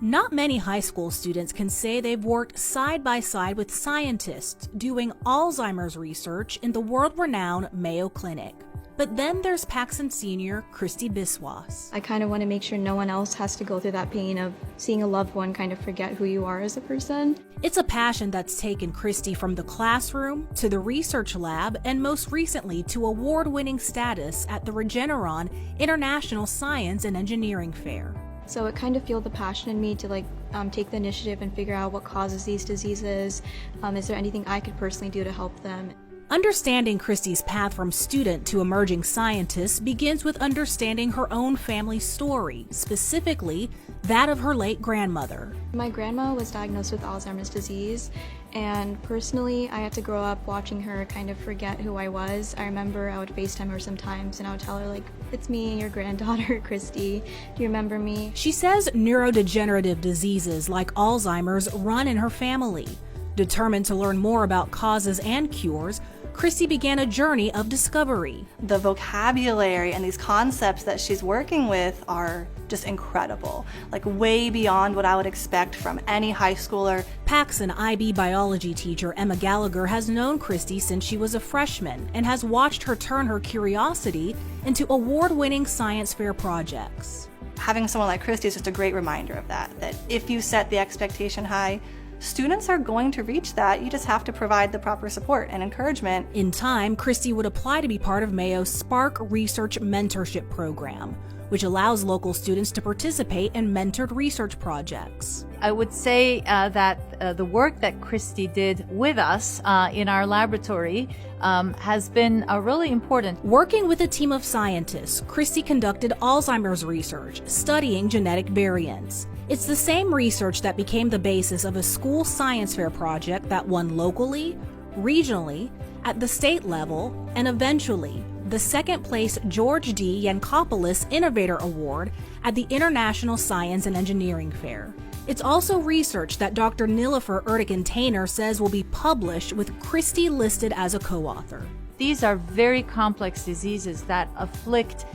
Not many high school students can say they've worked side by side with scientists doing Alzheimer's research in the world-renowned Mayo Clinic. But then there's Paxon senior Kristi Biswas. I kind of want to make sure no one else has to go through that pain of seeing a loved one kind of forget who you are as a person. It's a passion that's taken Kristi from the classroom to the research lab and most recently to award-winning status at the Regeneron International Science and Engineering Fair. So it kind of fueled the passion in me to take the initiative and figure out what causes these diseases. Is there anything I could personally do to help them? Understanding Kristi's path from student to emerging scientist begins with understanding her own family story, specifically that of her late grandmother. My grandma was diagnosed with Alzheimer's disease, and personally I had to grow up watching her kind of forget who I was. I remember I would FaceTime her sometimes and I would tell her it's me, your granddaughter, Kristi. Do you remember me? She says neurodegenerative diseases like Alzheimer's run in her family. Determined to learn more about causes and cures, Kristi began a journey of discovery. The vocabulary and these concepts that she's working with are just incredible, way beyond what I would expect from any high schooler. Paxon IB biology teacher Emma Gallagher has known Kristi since she was a freshman and has watched her turn her curiosity into award-winning science fair projects. Having someone like Kristi is just a great reminder of that if you set the expectation high, students are going to reach that. You just have to provide the proper support and encouragement. In time, Kristi would apply to be part of Mayo's Spark Research Mentorship Program, which allows local students to participate in mentored research projects. I would say that the work that Kristi did with us in our laboratory has been really important. Working with a team of scientists, Kristi conducted Alzheimer's research, studying genetic variants. It's the same research that became the basis of a school science fair project that won locally, regionally, at the state level, and eventually the second-place George D. Yankopoulos Innovator Award at the International Science and Engineering Fair. It's also research that Dr. Nilofer Ertekin-Tainer says will be published with Kristi listed as a co-author. These are very complex diseases that afflict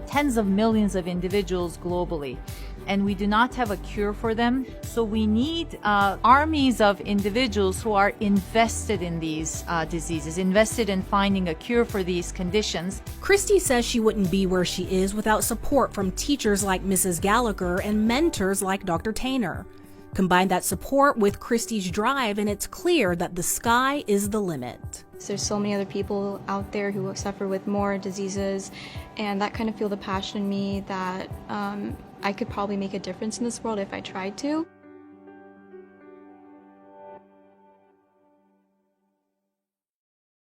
tens of millions of individuals globally, and we do not have a cure for them. So we need armies of individuals who are invested in these diseases, invested in finding a cure for these conditions. Kristi says she wouldn't be where she is without support from teachers like Mrs. Gallagher and mentors like Dr. Tainer. Combine that support with Kristi's drive and it's clear that the sky is the limit. There's so many other people out there who suffer with more diseases, and that kind of fueled the passion in me that I could probably make a difference in this world if I tried to.